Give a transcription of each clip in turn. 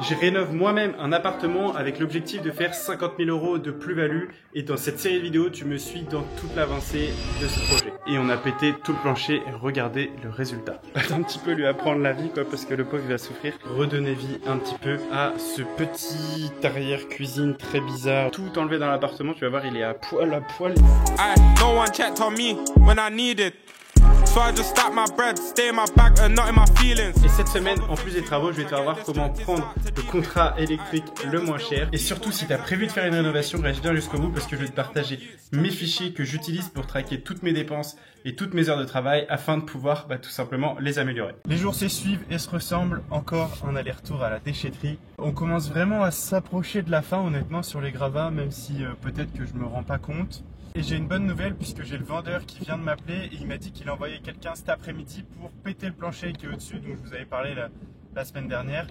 Je rénove moi-même un appartement avec l'objectif de faire 50 000 € de plus-value et dans cette série de vidéos, tu me suis dans toute l'avancée de ce projet. Et on a pété tout le plancher, regardez le résultat. Un petit peu lui apprendre la vie quoi, parce que le pauvre il va souffrir. Redonner vie un petit peu à ce petit arrière-cuisine très bizarre. Tout enlevé dans l'appartement, tu vas voir il est à poil à poil. No one checked on me when I needed. So I just stack my bread, stay in my bag and not in my feelings. Et cette semaine, en plus des travaux, je vais te faire voir comment prendre le contrat électrique le moins cher. Et surtout, si tu as prévu de faire une rénovation, reste bien jusqu'au bout parce que je vais te partager mes fichiers que j'utilise pour traquer toutes mes dépenses et toutes mes heures de travail afin de pouvoir tout simplement les améliorer. Les jours se suivent et se ressemblent. Encore un aller-retour à la déchetterie. On commence vraiment à s'approcher de la fin, honnêtement, sur les gravats, même si peut-être que je me rends pas compte. Et j'ai une bonne nouvelle puisque j'ai le vendeur qui vient de m'appeler et il m'a dit qu'il a envoyé quelqu'un cet après-midi pour péter le plancher qui est au-dessus, dont je vous avais parlé la semaine dernière,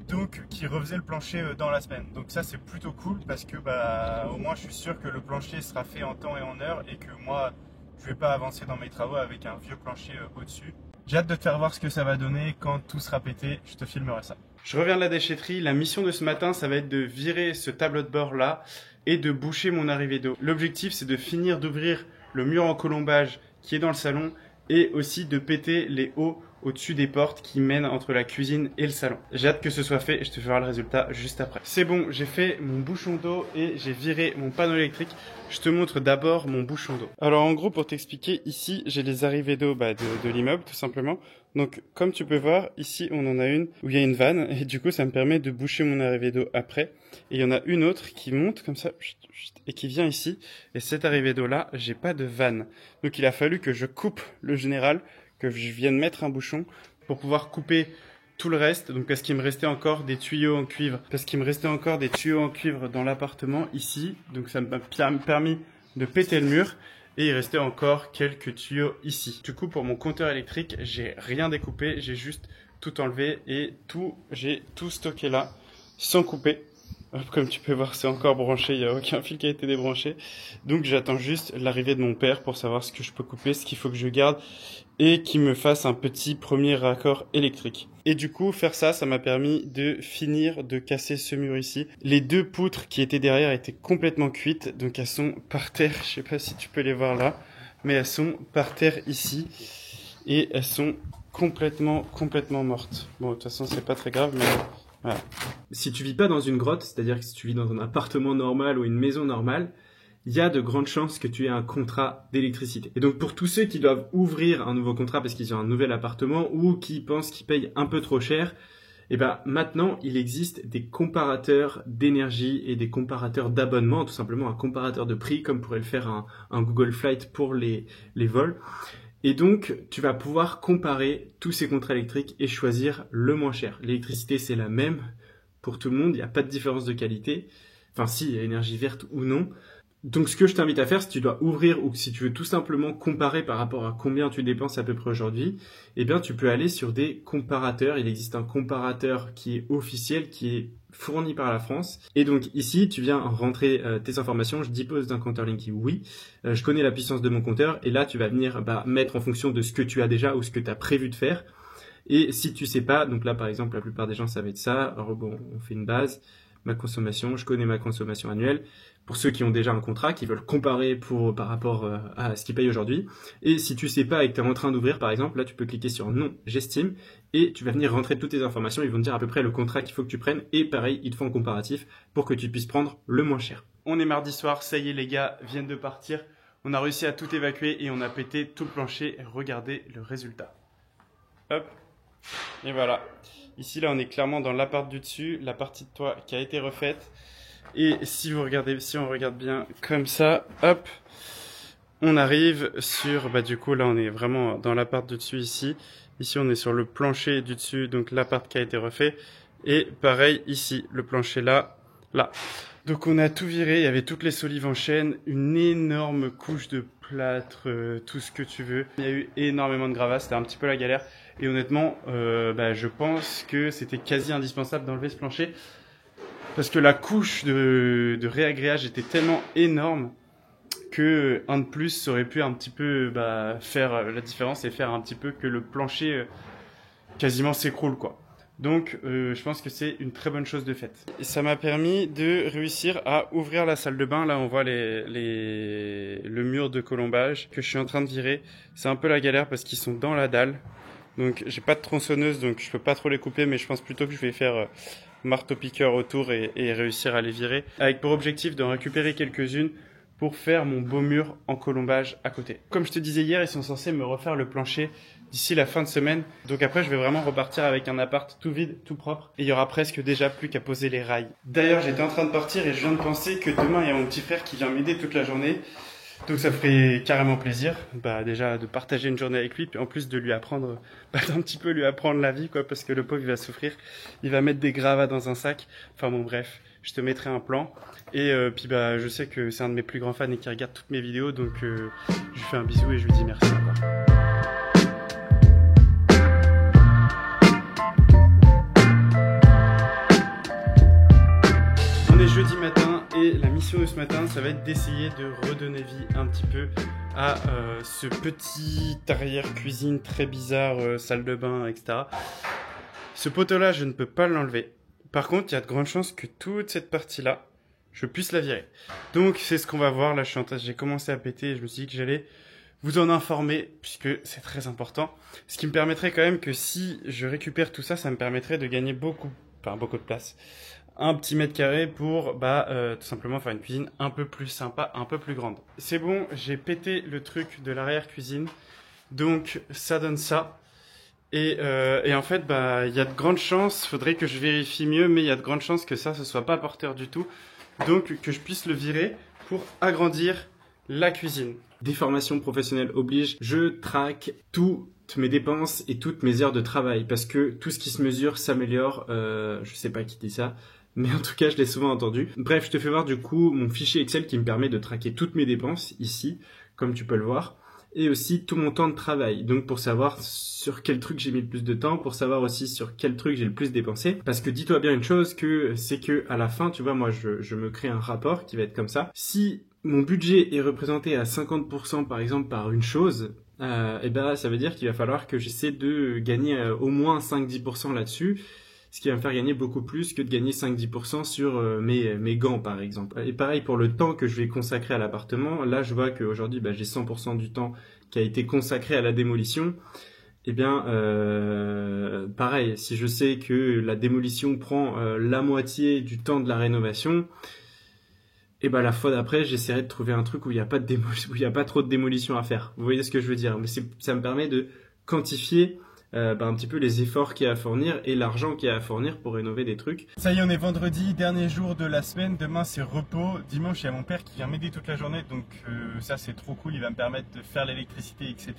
donc qui refaisait le plancher dans la semaine. Donc ça c'est plutôt cool parce que au moins je suis sûr que le plancher sera fait en temps et en heure et que moi je vais pas avancer dans mes travaux avec un vieux plancher au-dessus. J'ai hâte de te faire voir ce que ça va donner quand tout sera pété, je te filmerai ça. Je reviens de la déchetterie, la mission de ce matin ça va être de virer ce tableau de bord là et de boucher mon arrivée d'eau. L'objectif c'est de finir d'ouvrir le mur en colombage qui est dans le salon et aussi de péter les hauts au-dessus des portes qui mènent entre la cuisine et le salon. J'ai hâte que ce soit fait et je te ferai le résultat juste après. C'est bon, j'ai fait mon bouchon d'eau et j'ai viré mon panneau électrique. Je te montre d'abord mon bouchon d'eau. Alors en gros pour t'expliquer, ici j'ai les arrivées d'eau de l'immeuble tout simplement. Donc comme tu peux voir, ici on en a une où il y a une vanne et du coup ça me permet de boucher mon arrivée d'eau après. Et il y en a une autre qui monte comme ça et qui vient ici. Et cette arrivée d'eau là, j'ai pas de vanne. Donc il a fallu que je coupe le général, que je vienne mettre un bouchon pour pouvoir couper tout le reste. Donc parce qu'il me restait encore des tuyaux en cuivre. Dans l'appartement ici. Donc ça m'a permis de péter le mur. Et il restait encore quelques tuyaux ici. Du coup pour mon compteur électrique, j'ai rien découpé. J'ai juste tout enlevé et j'ai tout stocké là sans couper. Comme tu peux voir, c'est encore branché, il n'y a aucun fil qui a été débranché. Donc j'attends juste l'arrivée de mon père pour savoir ce que je peux couper, ce qu'il faut que je garde et qu'il me fasse un petit premier raccord électrique. Et du coup, faire ça, ça m'a permis de finir de casser ce mur ici. Les deux poutres qui étaient derrière étaient complètement cuites, donc elles sont par terre, je sais pas si tu peux les voir là, mais elles sont par terre ici et elles sont complètement mortes. Bon, de toute façon, c'est pas très grave, mais... voilà. Si tu vis pas dans une grotte, c'est-à-dire que si tu vis dans un appartement normal ou une maison normale, il y a de grandes chances que tu aies un contrat d'électricité. Et donc pour tous ceux qui doivent ouvrir un nouveau contrat parce qu'ils ont un nouvel appartement ou qui pensent qu'ils payent un peu trop cher, maintenant il existe des comparateurs d'énergie et des comparateurs d'abonnement, tout simplement un comparateur de prix comme pourrait le faire un Google Flight pour les vols. Et donc, tu vas pouvoir comparer tous ces contrats électriques et choisir le moins cher. L'électricité, c'est la même pour tout le monde. Il n'y a pas de différence de qualité. Enfin, si, il y a énergie verte ou non. Donc, ce que je t'invite à faire, si tu dois ouvrir ou si tu veux tout simplement comparer par rapport à combien tu dépenses à peu près aujourd'hui, tu peux aller sur des comparateurs. Il existe un comparateur qui est officiel, qui est fourni par la France. Et donc ici, tu viens rentrer tes informations. Je dispose d'un compteur Linky, oui. Je connais la puissance de mon compteur. Et là, tu vas venir mettre en fonction de ce que tu as déjà ou ce que tu as prévu de faire. Et si tu sais pas, donc là par exemple, la plupart des gens ça va être ça. Alors bon, on fait une base. Ma consommation, je connais ma consommation annuelle. Pour ceux qui ont déjà un contrat, qui veulent comparer par rapport à ce qu'ils payent aujourd'hui. Et si tu sais pas et que tu es en train d'ouvrir par exemple, là tu peux cliquer sur non, j'estime et tu vas venir rentrer toutes tes informations. Ils vont te dire à peu près le contrat qu'il faut que tu prennes et pareil, ils te font un comparatif pour que tu puisses prendre le moins cher. On est mardi soir, ça y est les gars viennent de partir. On a réussi à tout évacuer et on a pété tout le plancher. Regardez le résultat. Hop, et voilà. Ici, là, on est clairement dans l'appart du dessus, la partie de toit qui a été refaite. Et si on regarde bien comme ça, hop, on arrive sur, du coup, là, on est vraiment dans l'appart du dessus ici. Ici, on est sur le plancher du dessus, donc l'appart qui a été refait. Et pareil, ici, le plancher là. Donc, on a tout viré, il y avait toutes les solives en chaîne, une énorme couche de plâtre, tout ce que tu veux. Il y a eu énormément de gravats, c'était un petit peu la galère. Et honnêtement, je pense que c'était quasi indispensable d'enlever ce plancher parce que la couche de réagréage était tellement énorme que un de plus ça aurait pu un petit peu faire la différence et faire un petit peu que le plancher quasiment s'écroule quoi. Donc je pense que c'est une très bonne chose de faite. Et ça m'a permis de réussir à ouvrir la salle de bain. Là on voit le mur de colombage que je suis en train de virer. C'est un peu la galère parce qu'ils sont dans la dalle. Donc j'ai pas de tronçonneuse donc je peux pas trop les couper, mais je pense plutôt que je vais faire marteau-piqueur autour et réussir à les virer. Avec pour objectif d'en récupérer quelques-unes pour faire mon beau mur en colombage à côté. Comme je te disais hier, ils sont censés me refaire le plancher d'ici la fin de semaine. Donc après, je vais vraiment repartir avec un appart tout vide, tout propre. Et il y aura presque déjà plus qu'à poser les rails. D'ailleurs, j'étais en train de partir et je viens de penser que demain, il y a mon petit frère qui vient m'aider toute la journée. Donc ça ferait carrément plaisir, déjà de partager une journée avec lui, puis en plus de lui apprendre, d'un petit peu lui apprendre la vie, quoi, parce que le pauvre il va souffrir, il va mettre des gravats dans un sac. Enfin bon bref, je te mettrai un plan. Et puis je sais que c'est un de mes plus grands fans et qui regarde toutes mes vidéos, donc je lui fais un bisou et je lui dis merci encore. Jeudi matin et la mission de ce matin ça va être d'essayer de redonner vie un petit peu à ce petit arrière-cuisine très bizarre, salle de bain, etc. Ce poteau là je ne peux pas l'enlever, par contre il y a de grandes chances que toute cette partie là je puisse la virer, donc c'est ce qu'on va voir. Là j'ai commencé à péter et je me suis dit que j'allais vous en informer puisque c'est très important, ce qui me permettrait quand même que si je récupère tout ça, ça me permettrait de gagner beaucoup de place, un petit mètre carré pour tout simplement faire une cuisine un peu plus sympa, un peu plus grande. C'est bon, j'ai pété le truc de l'arrière-cuisine, donc ça donne ça. Et en fait, il y a de grandes chances, faudrait que je vérifie mieux, mais il y a de grandes chances que ça, ce soit pas porteur du tout, donc que je puisse le virer pour agrandir la cuisine. Déformation professionnelle oblige, je traque toutes mes dépenses et toutes mes heures de travail, parce que tout ce qui se mesure s'améliore, je sais pas qui dit ça, mais en tout cas, je l'ai souvent entendu. Bref, je te fais voir du coup mon fichier Excel qui me permet de traquer toutes mes dépenses ici, comme tu peux le voir, et aussi tout mon temps de travail. Donc pour savoir sur quel truc j'ai mis le plus de temps, pour savoir aussi sur quel truc j'ai le plus dépensé. Parce que dis-toi bien une chose, c'est que à la fin, tu vois, moi je me crée un rapport qui va être comme ça. Si mon budget est représenté à 50% par exemple par une chose, ça veut dire qu'il va falloir que j'essaie de gagner au moins 5-10% là-dessus. Ce qui va me faire gagner beaucoup plus que de gagner 5-10% sur mes gants par exemple. Et pareil pour le temps que je vais consacrer à l'appartement. Là je vois qu'aujourd'hui j'ai 100% du temps qui a été consacré à la démolition. Pareil, si je sais que la démolition prend la moitié du temps de la rénovation, la fois d'après j'essaierai de trouver un truc où il n'y a pas trop de démolition à faire. Vous voyez ce que je veux dire? Mais ça me permet de quantifier un petit peu les efforts qu'il y a à fournir et l'argent qu'il y a à fournir pour rénover des trucs. Ça y est, on est vendredi, dernier jour de la semaine, demain c'est repos. Dimanche il y a mon père qui vient m'aider toute la journée, donc ça c'est trop cool, il va me permettre de faire l'électricité, etc.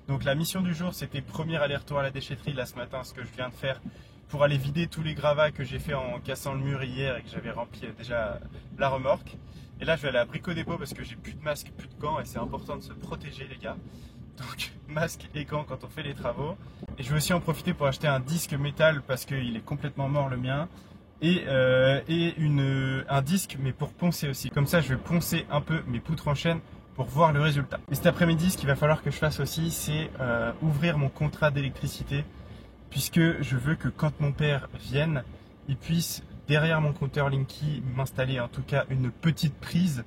Donc la mission du jour c'était premier aller-retour à la déchetterie là ce matin, ce que je viens de faire pour aller vider tous les gravats que j'ai fait en cassant le mur hier et que j'avais rempli déjà la remorque. Et là je vais aller à Brico Dépôt parce que j'ai plus de masque, plus de gants et c'est important de se protéger les gars. Donc masque et gants quand on fait les travaux. Et je vais aussi en profiter pour acheter un disque métal parce qu'il est complètement mort le mien. Et un disque mais pour poncer aussi. Comme ça je vais poncer un peu mes poutres en chaîne pour voir le résultat. Et cet après-midi ce qu'il va falloir que je fasse aussi c'est ouvrir mon contrat d'électricité. Puisque je veux que quand mon père vienne, il puisse derrière mon compteur Linky m'installer en tout cas une petite prise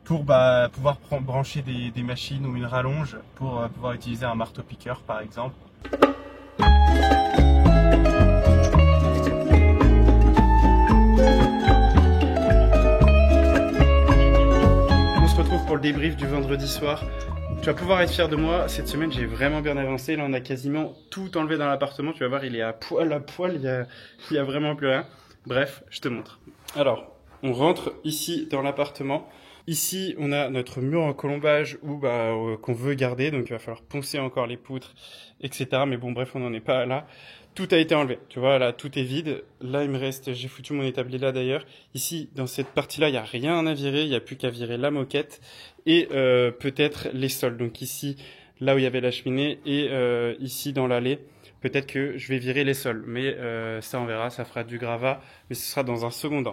pour pouvoir brancher des machines ou une rallonge pour pouvoir utiliser un marteau-piqueur par exemple. On se retrouve pour le débrief du vendredi soir. Tu vas pouvoir être fier de moi, cette semaine j'ai vraiment bien avancé, là on a quasiment tout enlevé dans l'appartement, tu vas voir il est à poil, il y a vraiment plus rien. Bref, je te montre. Alors, on rentre ici dans l'appartement. Ici, on a notre mur en colombage qu'on veut garder, donc il va falloir poncer encore les poutres, etc. Mais bon, bref, on n'en est pas là. Tout a été enlevé, tu vois, là, tout est vide. Là, il me reste, j'ai foutu mon établi là d'ailleurs. Ici, dans cette partie-là, il n'y a rien à virer, il n'y a plus qu'à virer la moquette et peut-être les sols. Donc ici, là où il y avait la cheminée et ici dans l'allée. peut-être que je vais virer les sols. Mais ça, on verra, ça fera du gravat, mais ce sera dans un second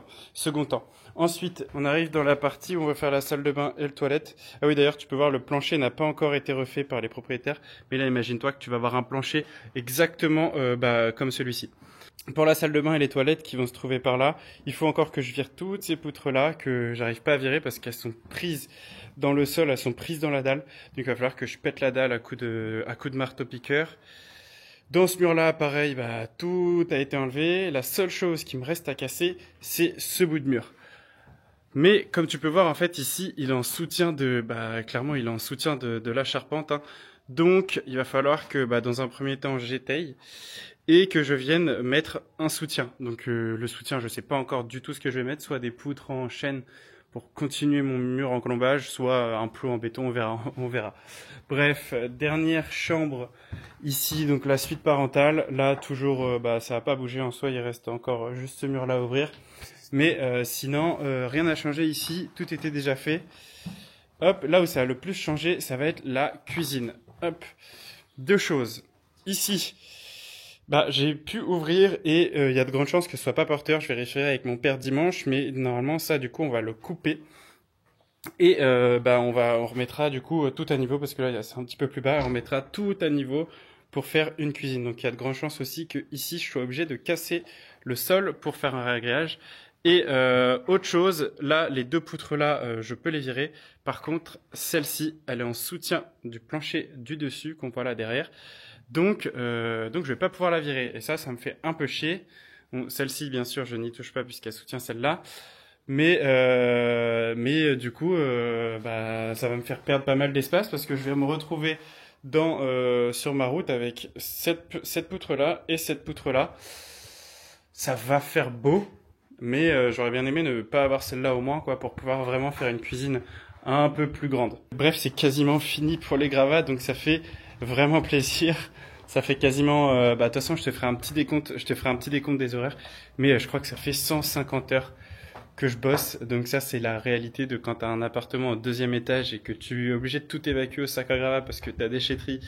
temps. Ensuite, on arrive dans la partie où on va faire la salle de bain et le toilette. Ah oui, d'ailleurs, tu peux voir, le plancher n'a pas encore été refait par les propriétaires. Mais là, imagine-toi que tu vas avoir un plancher exactement comme celui-ci. Pour la salle de bain et les toilettes qui vont se trouver par là, il faut encore que je vire toutes ces poutres-là que j'arrive pas à virer parce qu'elles sont prises dans le sol, elles sont prises dans la dalle. Donc il va falloir que je pète la dalle à coup de marteau-piqueur. Dans ce mur-là, pareil, tout a été enlevé. La seule chose qui me reste à casser, c'est ce bout de mur. Mais comme tu peux voir, en fait, ici, il est en soutien clairement, il est en soutien de la charpente. Hein. Donc, il va falloir que, dans un premier temps, j'étaye et que je vienne mettre un soutien. Donc, le soutien, je sais pas encore du tout ce que je vais mettre, soit des poutres en chêne pour continuer mon mur en colombage, soit un plot en béton, on verra. Bref, dernière chambre ici, donc la suite parentale. Là, toujours, ça n'a pas bougé en soi, il reste encore juste ce mur-là à ouvrir. Mais sinon, rien n'a changé ici, tout était déjà fait. Hop, là où ça a le plus changé, ça va être la cuisine. Hop, deux choses. Ici, j'ai pu ouvrir et il y a de grandes chances que ce soit pas porteur. Je vérifierai avec mon père dimanche, mais normalement ça, du coup, on va le couper. Et on remettra du coup tout à niveau parce que là, c'est un petit peu plus bas. On remettra tout à niveau pour faire une cuisine. Donc il y a de grandes chances aussi que ici, je sois obligé de casser le sol pour faire un réagréage. Et autre chose, là, les deux poutres là, je peux les virer. Par contre, celle-ci, elle est en soutien du plancher du dessus qu'on voit là derrière. Donc je vais pas pouvoir la virer. Et ça me fait un peu chier. Bon, celle-ci, bien sûr, je n'y touche pas puisqu'elle soutient celle-là. Mais du coup, ça va me faire perdre pas mal d'espace parce que je vais me retrouver sur ma route avec cette poutre-là et cette poutre-là. Ça va faire beau. Mais j'aurais bien aimé ne pas avoir celle-là au moins, quoi, pour pouvoir vraiment faire une cuisine un peu plus grande. Bref, c'est quasiment fini pour les gravats, donc ça fait vraiment plaisir. Ça fait quasiment... de toute façon, je te ferai un petit décompte des horaires. Mais je crois que ça fait 150 heures que je bosse. Donc ça, c'est la réalité de quand tu as un appartement au 2e étage et que tu es obligé de tout évacuer au sac à gravats parce que ta déchetterie,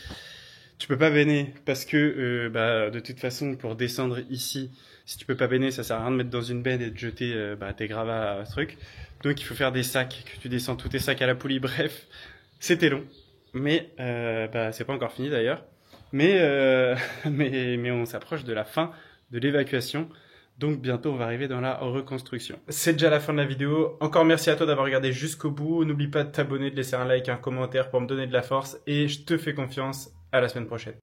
tu peux pas béner parce que de toute façon, pour descendre ici... Si tu peux pas béner, ça sert à rien de mettre dans une benne et de jeter tes gravats à ce truc. Donc il faut faire des sacs, que tu descends tous tes sacs à la poulie. Bref, c'était long. Mais c'est pas encore fini d'ailleurs. Mais on s'approche de la fin de l'évacuation. Donc bientôt on va arriver dans la reconstruction. C'est déjà la fin de la vidéo. Encore merci à toi d'avoir regardé jusqu'au bout. N'oublie pas de t'abonner, de laisser un like, un commentaire pour me donner de la force. Et je te fais confiance. À la semaine prochaine.